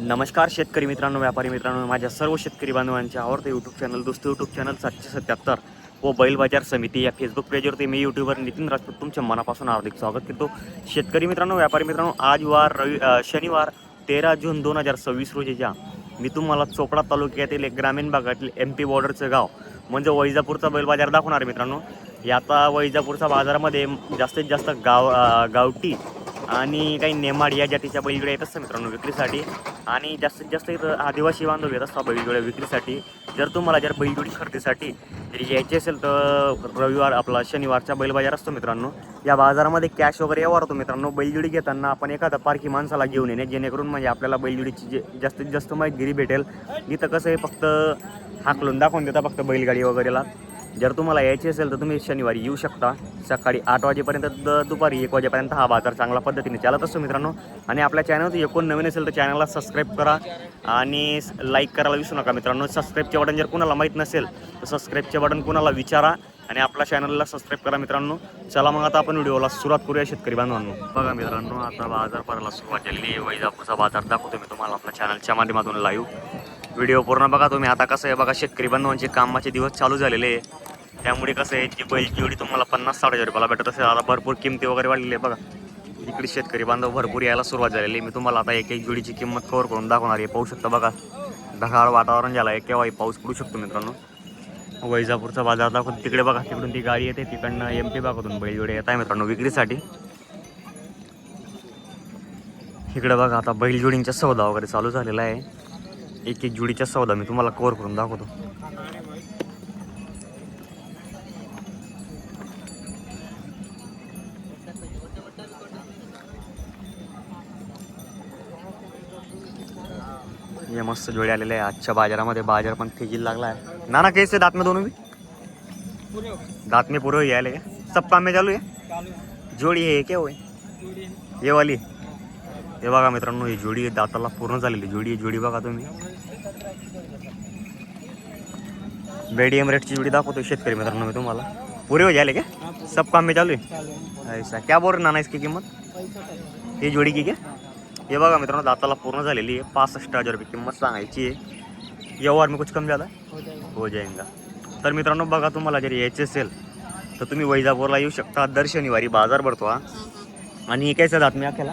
नमस्कार शेतकरी मित्रांनो, व्यापारी मित्रांनो, माझ्या सर्व शेतकरी बांधवांच्या आवडतं यूट्यूब चॅनल दोस्त यूट्यूब चॅनल 777 व बैल बाजार समिती या फेसबुक पेजवरती मी यूट्यूबर नितीन राजपूत तुमच्या मनापासून हार्दिक स्वागत करतो. शेतकरी मित्रांनो, व्यापारी मित्रांनो, आज शनिवार 13 जून 2026 रोजीच्या मी तुम्हाला चोपडा तालुक्यातील एक ग्रामीण भागातील MP बॉर्डरचं गाव म्हणजे वैजापूरचा बैल बाजार दाखवणार मित्रांनो. आता वैजापूरच्या बाजारामध्ये जास्तीत जास्त गावठी आणि काही नेमाड या जातीच्या बैलजोड्या येत असतात मित्रांनो विक्रीसाठी, आणि जास्तीत जास्त इथं आदिवासी बांधव येत असतात बैलजोड्या विक्रीसाठी. जर बैलजोडी खरेदीसाठी यायची असेल तर शनिवारचा बैल बाजार असतो मित्रांनो. या बाजारामध्ये कॅश वगैरे व्यवहार होतो मित्रांनो. बैलजोडी घेताना आपण एखादा पारखी माणसाला घेऊन येणे, जेणेकरून म्हणजे आपल्याला बैलजोडीची जास्तीत जास्त माहिती भेटेल. इथं कसं आहे, फक्त हाकलून दाखवून देता फक्त बैलगाडी वगैरेला. जर तुम्हाला यायची असेल तर तुम्ही शनिवारी येऊ शकता. सकाळी 8 वाजेपर्यंत दुपारी 1 वाजेपर्यंत हा बाजार चांगल्या पद्धतीने चालत असतो मित्रांनो. आणि आपल्या चॅनलवर एकूण नवीन असेल तर चॅनलला सबस्क्राईब करा आणि लाईक करायला विसरू नका मित्रांनो. सबस्क्राईबचे बटन जर कुणाला माहीत नसेल तर सबस्क्राईबचे बटन कुणाला विचारा आणि आपल्या चॅनलला सबस्क्राईब करा मित्रांनो. चला मग आता आपण व्हिडिओला सुरुवात करूया शेतकरी बांधवांनो. बघा मित्रांनो, आता बाजार भरायला सुरुवात झालेली आहे. वैजापूरचा बाजार दाखवतो मी तुम्हाला आपल्या चॅनलच्या माध्यमातून लाईव्ह. व्हिडिओ पूर्ण बघा तुम्ही. आता कसं आहे बघा, शेतकरी बांधवांचे कामाचे दिवस चालू झालेले आहे, त्यामुळे कसं आहे जी बैलजोडी तुम्हाला 50-60 हजार रुपयाला भेटत असेल. आता भरपूर किमती वगैरे वाढलेली आहे बघा. इकडे शेतकरी बांधव भरपूर यायला सुरुवात झालेली आहे. मी तुम्हाला आता एक एक जोडीची किंमत कव्हर करून दाखवणार आहे. पाहू शकता बघा, ढगाळ वातावरण झालं आहे, केव्हाही पाऊस पडू शकतो मित्रांनो. वैजापूरचा बाजार दाखवतो. तिकडे बघा, तिकडून ती गाडी येते, तिकडनं MP भागातून बैलजोडी येत आहे मित्रांनो विक्रीसाठी. इकडे बघा, आता बैलजोडींचा सौदा वगैरे चालू झालेला आहे. एक एक जोडीचा सौदा मी तुम्हाला कव्हर करून दाखवतो. ये मस्त जोडी आलेले आहे आजच्या बाजारामध्ये. बाजार पण तेजीला लागला है ना कैसे दांत में दोनों भी दांत में पूरे आले का? सब काम में चालू आहे. जोडी है क्या होय ये वाली? हे बघा मित्रांनो, ही जोडी दाताला पूर्ण झालेली जोडी. जोडी बघा तुम्ही. बेडीएम रेटची जोडी दाखवतो शेतकरी मित्रांनो मी तुम्हाला. पूरे हो जाले क्या? सब काम में चालू है ऐसा क्या बोल रहे नाना इसकी किंमत ये जोडी की क्या? हे बघा मित्रांनो, दाताला पूर्ण झालेली आहे. 65,000 रुपये किंमत सांगायची आहे. व्यवहार में कुछ कम ज़्यादा हो जाएगा. तर मित्रांनो बघा, तुम्हाला जर यायचे असेल तर तुम्ही वैजापूरला येऊ शकता. दर शनिवारी बाजार भरतो हा. आणि कैसा दात में अकेला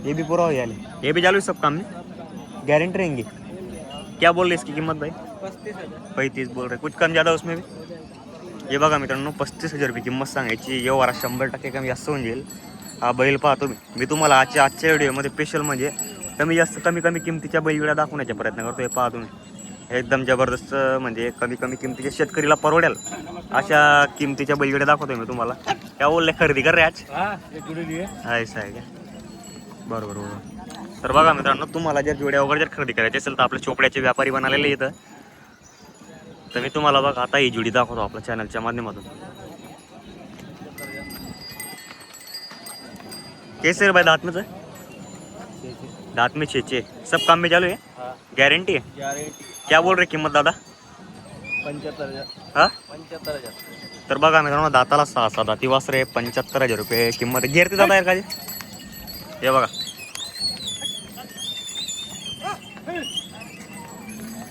ये भी पूरा हो जाए, ये भी चालू सब काम में गारंटी रहेंगी. क्या बोल रहे इसकी किंमत भाई? 35 बोल रहे. कुछ कम ज़्यादा उसमें भी. हे बघा मित्रांनो, 35,000 रुपये किंमत सांगायची. व्यवहार 100% कमी जास्त होऊन जाईल. हा बैल पहा तुम्ही. मी तुम्हाला आजच्या व्हिडिओमध्ये स्पेशल म्हणजे कमी किमतीच्या बैलजोड्या दाखवण्याचा प्रयत्न करतो. हे पहा तुम्ही, एकदम जबरदस्त म्हणजे कमी किमतीच्या शेतकरीला परवडेल अशा किमतीच्या बैलजोड्या दाखवतोय मी तुम्हाला. क्या बोलले, खरेदी कर रे आज? ऐसा आहे का? बरोबर. तर बघा मित्रांनो, तुम्हाला जर जोड्या वगैरे खरेदी करायची असेल तर आपल्या चोपड्याचे व्यापारी बनालेले येतं. तर मी तुम्हाला बघा आता ही जोडी दाखवतो आपल्या चॅनलच्या माध्यमातून. कैसे भाई दांत में से? दांत में 6 सब काम में चालू है. गारंटी है. क्या बोल रहे किंमत दादा? 75,000. हा 75,000. तर बघा मित्रांनो, दाताला 6 दाती वासरे 75,000 रुपये किंमत आहे. घेरते दादा यार का? हे बघा,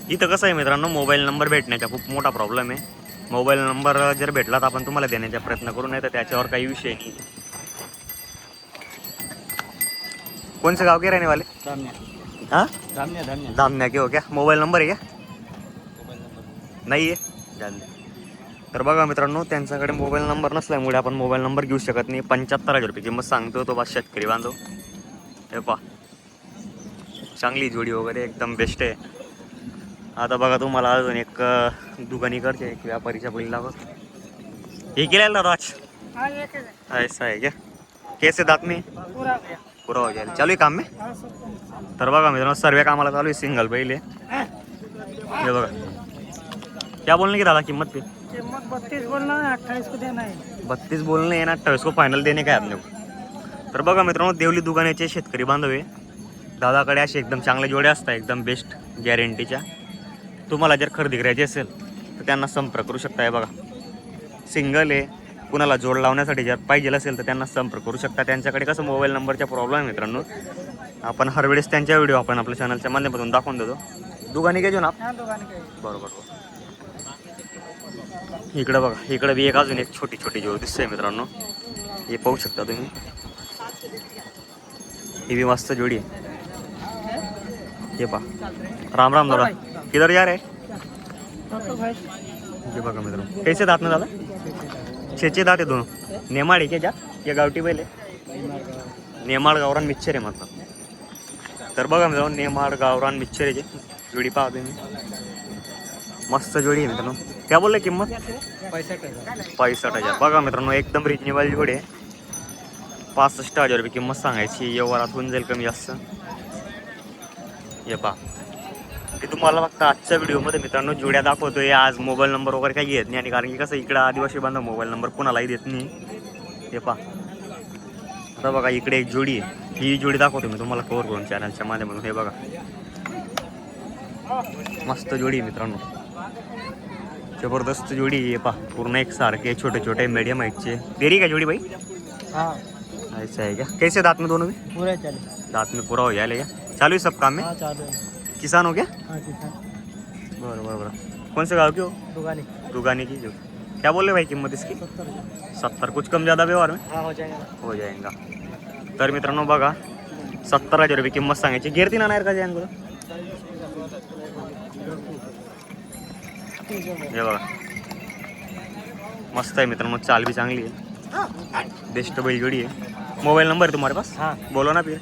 इथं कसं आहे मित्रांनो, मोबाईल नंबर भेटण्याचा खूप मोठा प्रॉब्लेम आहे. मोबाईल नंबर जर भेटला तर आपण तुम्हाला देण्याचा प्रयत्न करू, नाही तर त्याच्यावर काही विषय नाही. कौन से गांव के रहने वाले? हाँ धामन्या के हो क्या? मोबाईल नंबर आहे क्या? नाही आहे. तर बघा मित्रांनो, त्यांच्याकडे मोबाईल नंबर नसल्यामुळे आपण मोबाईल नंबर घेऊ शकत नाही. 75,000 रुपये किंमत सांगतो तो बस शेतकरी बांधव. हे पहा, चांगली जोडी वगैरे एकदम बेस्ट आहे. आता बघा, तुम्हाला अजून एक दुकानीकडचे एक व्यापारीच्या बैल लागत. हे केलेला राज ऐसा आहे क्या? कैसे दात में पूरा हो जाएगा? चालू आहे काम में. तर बघा मित्रांनो, सर्व कामाला चालू आहे. सिंगल बैल आहे. हे बघा, क्या बोलने की दादा किंमत पे? 32 बोलना है, 28 को देना है. 32 बोलणे आहे ना, 28 को फायनल देणे काय आपने. तर बघा मित्रांनो, देवली दुकानाचे शेतकरी बांधव आहे. दादाकडे असे एकदम चांगले जोडे असतात, एकदम बेस्ट गॅरंटीच्या. तुम्हाला जर खरेदी करायची असेल तर त्यांना संपर्क करू शकता. हे बघा, सिंगल आहे. कुणाला जोड लावण्यासाठी जर पाहिजे असेल तर त्यांना संपर्क करू शकता. त्यांच्याकडे कसं मोबाईल नंबरचा प्रॉब्लेम आहे मित्रांनो, आपण हर वेळेस त्यांच्या व्हिडिओ आपण आपल्या चॅनलच्या माध्यमातून दाखवून देतो. दुकानी घ्यायचो ना ह्या दोघांनी काही बरोबर. इकडं बघा, इकडे बी एक अजून एक छोटी छोटी जोड दिसते मित्रांनो. हे पाहू शकता तुम्ही. ही बी मस्त जोडी आहे. ये पा राम राम दादा, किधर जा रहे? तो भाई ये बघा मित्रांनो, कैसे दात ना दादा? छेचे दात आहे दोनों. नेमाड आहे क्या या गावठी बैल आहे? नेमाड गावरान मिच्छर आहे मतलब. तर बघा मित्रांनो, नेमाड गावरान मिच्छर आहे जोडी पहा तुम्ही. मस्त जोडी आहे मित्रांनो. क्या बोलले किंमत? 65,000. बघा मित्रांनो, एकदम रिजनेबल जोडी आहे. 65,000 रुपये किंमत सांगायची. व्यवहारात होऊन जाईल कमी जास्त. हे पहा, ते तुम्हाला फक्त आजच्या व्हिडिओमध्ये मित्रांनो जोड्या दाखवतोय. आज मोबाईल नंबर वगैरे काही येत नाही, आणि कारण की कसं इकडं आदिवासी बांधव मोबाईल नंबर कोणालाही देत नाही. हे पहा, आता बघा इकडे एक जोडी आहे. ही जोडी दाखवतो मी तुम्हाला कव्हर करून चॅनलच्या माध्यमातून. हे बघा, मस्त जोडी आहे मित्रांनो, जबरदस्त जोडी आहे. पहा, पूर्ण एक सारखे छोटे छोटे मीडियम हाइटचे. देरी का जोडी भाई? हाँ ऐसा है क्या? कैसे दांत में दोनों भी? पूरे चले. दांत में पूरा हो जाएगा क्या? चालू है सब काम में? हाँ चालू है. किसान हो क्या? हाँ किसान बरं बरं बरं. कौन से गाँव की हो? दुकानी दुगानी की जो. क्या बोल रहे भाई किंमत इसकी? 70,000. 70. कुछ कम ज़्यादा व्यवहार में हाँ हो जाएगा. हो जाएगा. तर मित्रांनो बघा, 70,000 रुपये किंमत सांगायची. गिरती ना नाही का जाईन बघा. हे बघा, मस्त आहे मित्रांनो, चाल भी चांगली आहे. बेस्ट बैल जोडी आहे. मोबाइल नंबर है तुम्हारे पास? हाँ बोलो ना फिर.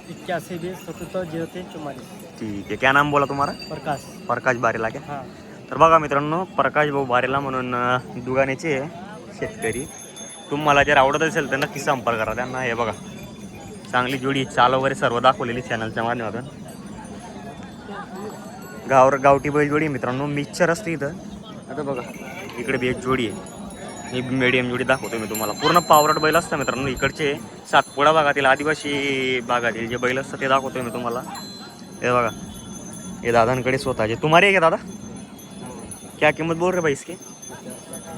8120770344. ठीक आहे. क्या नाम बोला तुम्हारा? प्रकाश. प्रकाश बारेला क्या? हाँ तर बघा मित्रांनो, प्रकाश भाऊ बारेला म्हणून दुगाण्याचे शेतकरी. तुम्हाला जर आवडत असेल तर नक्की संपर्क करा त्यांना. हे बघा, चांगली जोडी, चाल वगैरे सर्व दाखवलेली चॅनलच्या माध्यमातून. गावठी बैल जोडी मित्रांनो, मिक्सचर असते इथं. आता बघा, इकडे बी एक जोडी आहे. ही मीडियम जोडी दाखवतो मी तुम्हाला. पूर्ण पावरट बैल असतं मित्रांनो. इकडचे सातपुडा भागातील आदिवासी भागातील जे बैल असतं ते दाखवतोय मी तुम्हाला. हे बघा, हे दादांकडे स्वतःचे. तुम्हारे क्या दादा? क्या किंमत बोल रहे भाई इसकी?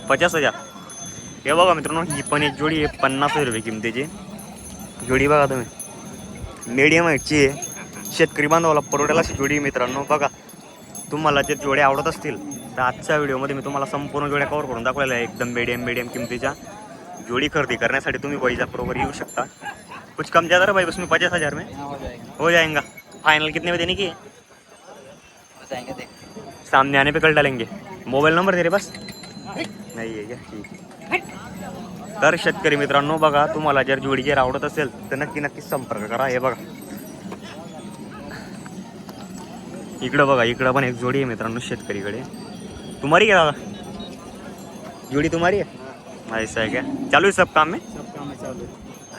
50,000. हे बघा मित्रांनो, ही पण एक जोडी आहे. 50,000 रुपये किमतीची जोडी. बघा तुम्ही, मीडियम हाईटची आहे. शेतकरी बांधवाला परवडेल अशी जोडी मित्रांनो. बघा, तुम्हाला जर जोड्या आवडत असतील तर आजच्या व्हिडिओमध्ये मी तुम्हाला संपूर्ण जोड्या कव्हर करून दाखवलेल्या आहे. एकदम मीडियम किमतीच्या जोडी खरेदी करण्यासाठी तुम्ही वैजापूरवर येऊ शकता. कुछ कम ज़्यादा भाई उसमें? 50,000 में हो जाएगा. फाइनल कितने में देने की है? सामने आने पे कल डालेंगे. मोबाईल नंबर तेरे पास नाही आहे क्या? ठीक आहे. तर शेतकरी मित्रांनो बघा, तुम्हाला जर जोडी जर आवडत असेल तर नक्की संपर्क करा. हे बघा, इकडं बघा, इकडं पण एक जोडी आहे मित्रांनो शेतकरीकडे. तुम्हारी क्या दादा? जोड़ी तुम्हारी है? ऐसा है क्या? चालू है सब काम में? सब काम है चालू.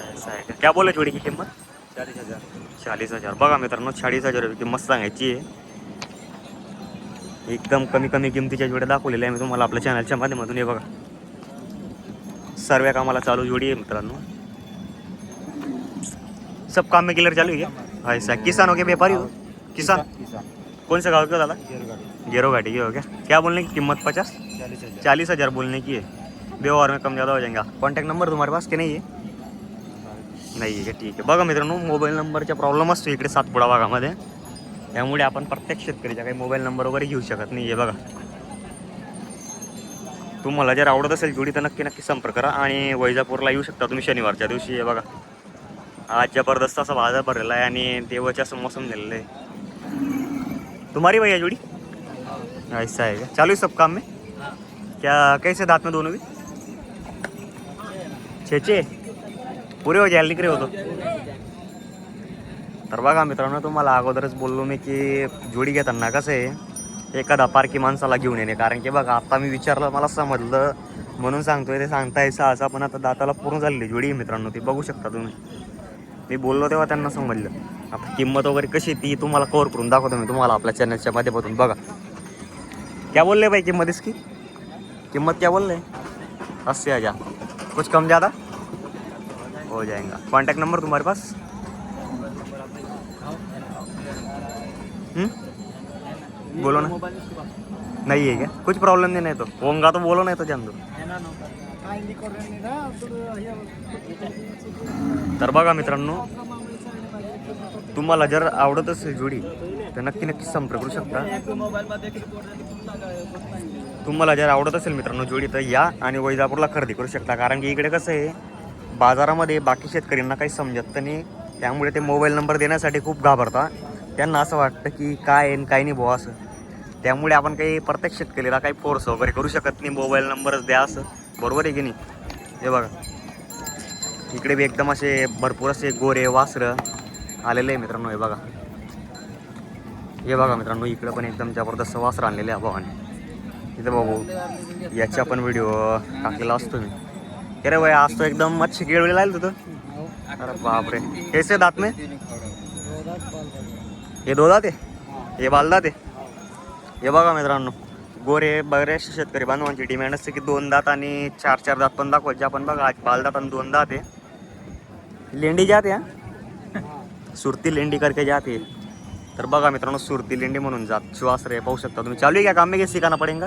ऐसा है क्या? क्या बोले जोड़ी की किंमत? 40,000. 40,000. बघा मित्रांनो, 40,000 रुपये किंमत सांगायची आहे. एकदम कमी किमतीच्या जोड्या दाखवलेल्या आहे मी तुम्हाला आपल्या चॅनलच्या माध्यमातून. हे बघा, सर्व कामाला चालू जोडी आहे मित्रांनो. सब काम में क्लियर चालू है क्या? ऐसा. किसान हो क्या, व्यापारी हो? किसान. कौन से गाँव के हो दादा? गेरो घाटी की हो क्या? क्या बोलने की किम्मत? 50? 40,000 बोलने की है. व्यवहार में कम ज़्यादा हो जाएगा. कॉन्टॅक्ट नंबर तुम्हारे पास की नाही आहे? नाही आहे का? ठीक आहे. बघा मित्रांनो, मोबाईल नंबरचा प्रॉब्लेम असतो इकडे सातपुडा भागामध्ये. त्यामुळे आपण प्रत्येक शेतकरीचा काही मोबाईल नंबर वगैरे घेऊ शकत नाही आहे. बघा, तुम्हाला जर आवडत असेल जोडी तर नक्की संपर्क करा. आणि वैजापूरला येऊ शकता तुम्ही शनिवारच्या दिवशी. हे बघा, आज जबरदस्त असा बाजार भरलेला आहे आणि देवाच्या असं मोसम झालेलं आहे. तुम्हारी भैया जोड़ी? ऐसा है क्या? चालू है सब काम में? क्या कैसे दांत में दोनों भी? 6 पुरे हो जायला निकरे होतो. तर बघा मित्रांनो, तुम्हाला अगोदरच बोललो मी की जोडी घेताना कसं आहे, एखादा पारखी माणसाला घेऊन येणे. कारण की बघा, आता मी विचारलं, मला समजलं म्हणून सांगतोय. ते सांगताय सहसा, पण आता दाताला पूर्ण झालेली जोडी आहे मित्रांनो. ती बघू शकता तुम्ही. मी बोललो तेव्हा त्यांना समजलं. आता किंमत वगैरे कशी ती तुम्हाला कव्हर करून दाखवतो मी तुम्हाला आपल्या चॅनलच्या माध्यमातून. बघा, क्या बोल रहे भाई किंमत इसकी? किंमत क्या बोल रहे? 80,000. कुछ कम ज़्यादा हो जाएगा. कॉन्टैक्ट नंबर तुम्हारे पास? बोलो ना. नहीं है क्या? कुछ प्रॉब्लम नहीं तो होगा तो बोलो, नहीं तो जान दो. तर बघा मित्रांनो, तुम्हाला जर आवडत असेल जोडी तर नक्की नक्की संपर्क करू शकता. तुम्हाला जर आवडत असेल मित्रांनो जोडी तर या आणि वैजापूरला खरेदी करू शकता. कारण की इकडे कसं आहे, बाजारामध्ये बाकी शेतकऱ्यांना काही समजत नाही, त्यामुळे ते मोबाईल नंबर देण्यासाठी खूप घाबरतात. त्यांना असं वाटतं की काय आहे काय नाही बुवा असं. त्यामुळे आपण काही प्रत्येक शेतकरीला काही फोर्स वगैरे करू शकत नाही, मोबाईल नंबरच द्या असं. बरोबर आहे की नाही? हे बघा इकडे बी एकदम असे भरपूर असे गोरे वासरं आलेले आहे मित्रांनो. हे बघा मित्रांनो, इकडं पण एकदम जबरदस्त वासरं आणलेले आहे भावाने. इथं बघू याचा पण व्हिडिओ टाकलेला असतो मी. अरे भाई आज तो एकदम अच्छी केळवलेला आहे तुझं. अरे बापरे, कैसे दात में? हे दो दात आहे, हे बाल दात आहे. हे बघा मित्रांनो, गोरे बरेचसे शेतकरी बांधवांची डिमांड असते की 2 दात आणि 4 दात पण दाखवायचे. आपण बघा आज बाल दात आणि 2 दात आहे. लेंडी जाते हा, सुरती लेंडी करके जाते. तर बघा मित्रांनो, सुरती लेंडी म्हणून जात श्वास रे पाहू शकता तुम्ही. चालू आहे क्या काम में, सिखाना पड़ेगा?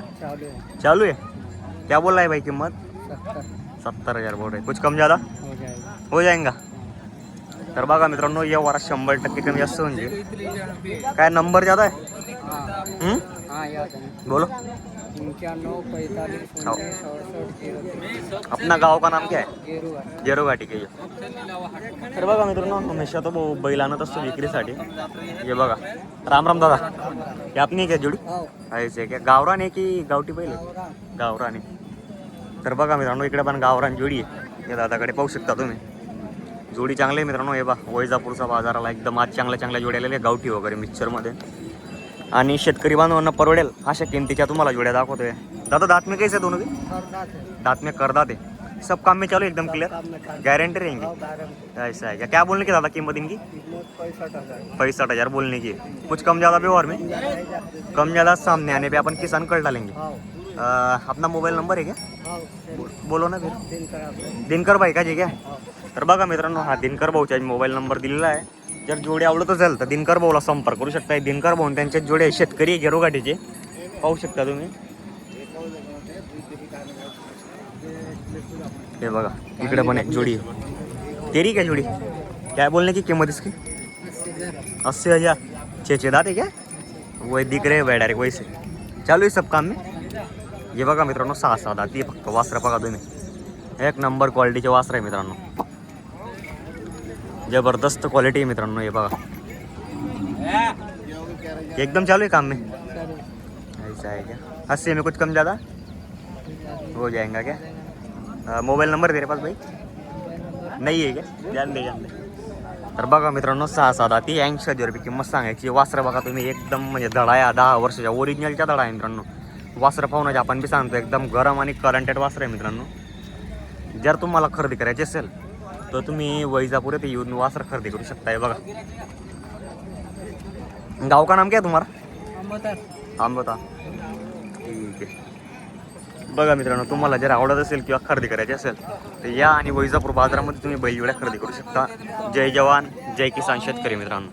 चालू है. क्या बोल रहा है भाई किंमत? 70,000 बोल रहे. कुछ कम ज़्यादा हो जाएगा. तर बघा मित्रांनो, या वारा 100% कमी जास्त म्हणजे काय नंबर ज़्यादा है. बोलो. 95 अपना गाव का नाम क्या है? गेरुगा. ठीक आहे. तर बघा मित्रांनो, हमेशा तो बैल आणत असतो विक्रीसाठी. हे बघा, राम राम दादा. हे आपली काय जोडी आहे क्या? गावरान आहे की गावठी बैल आहे? गावरान आहे. तर बघा मित्रांनो, इकडे पण गावरान जोडी आहे. हे दादाकडे पाहू शकता तुम्ही. जोडी चांगली आहे मित्रांनो. हे बा वैजापूरचा बाजाराला एकदम आज चांगल्या जोड्या आलेल्या गावठी वगैरे मिक्सचरमध्ये. आणि शेतकरी बांधवांना परवडेल अशा किमतीच्या तुम्हाला जोड्या दाखवतोय. दादा दांत में कैसे दोनों भी? दांत में कर दाते. सब काम में चालू एकदम क्लियर, गारंटी रहेंगे. ऐसा है क्या? क्या बोलने की दादा कीमत इनकी? 65,000 बोलने की. कुछ कम ज़्यादा व्यवहार में? कम ज़्यादा सामने आने पे अपन किसान कर डालेंगे. अपना मोबाईल नंबर आहे क्या? बोलो ना फिर. दिनकर भाई का जे क्या? तर बघा मित्रांनो, हा दिनकर भाऊचा मोबाईल नंबर दिलेला आहे. जर जोडी आवडत असेल तर दिनकर भाऊला संपर्क करू शकता. दिनकर भाऊ त्यांचे जोडे शेतकरी गेरोगाठीचे पाहू शकता तुम्ही. हे बघा इकडे पण एक जोडी आहे. तेरी क्या जोडी? क्या बोलने की कीमत इसकी? 80,000. 6 दात है क्या? वही दिख रहे भाई डायरेक्ट वैसे. चालू आहे सब काम में. हे बघा मित्रांनो, 6 दात आहे फक्त. वासरं बघा तुम्ही, एक नंबर क्वालिटीचे वासरं आहे मित्रांनो. जबरदस्त क्वालिटी है मित्रांनो. हे बघा एकदम चालू है काम में. ऐसा है क्या? 80 में कुछ कम ज़्यादा हो जाएगा क्या? मोबाईल नंबर तेरे पास भाई नाही आहे क्या? जान दे. तर बघा मित्रांनो, 6 दात 80,000 रुपये किंमत सांगायची. वासरं बघा तुम्ही, एकदम म्हणजे दडा या 10 वर्षाच्या ओरिजिनलच्या दडा आहे मित्रांनो. वासरं पाहून आपण बी सांगतो एकदम गरम आणि करंटेड वासरं आहे मित्रांनो. जर तुम्हाला खरेदी करायची असेल तर तुम्ही वैजापूर येथे येऊन वासर खरेदी करू शकता. बघा गाव का नाम क्या है तुम्हारा? आंबता. ठीक आहे. बघा मित्रांनो, तुम्हाला जर आवडत असेल किंवा खरेदी करायची असेल तर या आणि वैजापूर बाजारामध्ये तुम्ही बैलजोड्या खरेदी करू शकता. जय जवान जय किसान शेतकरी मित्रांनो.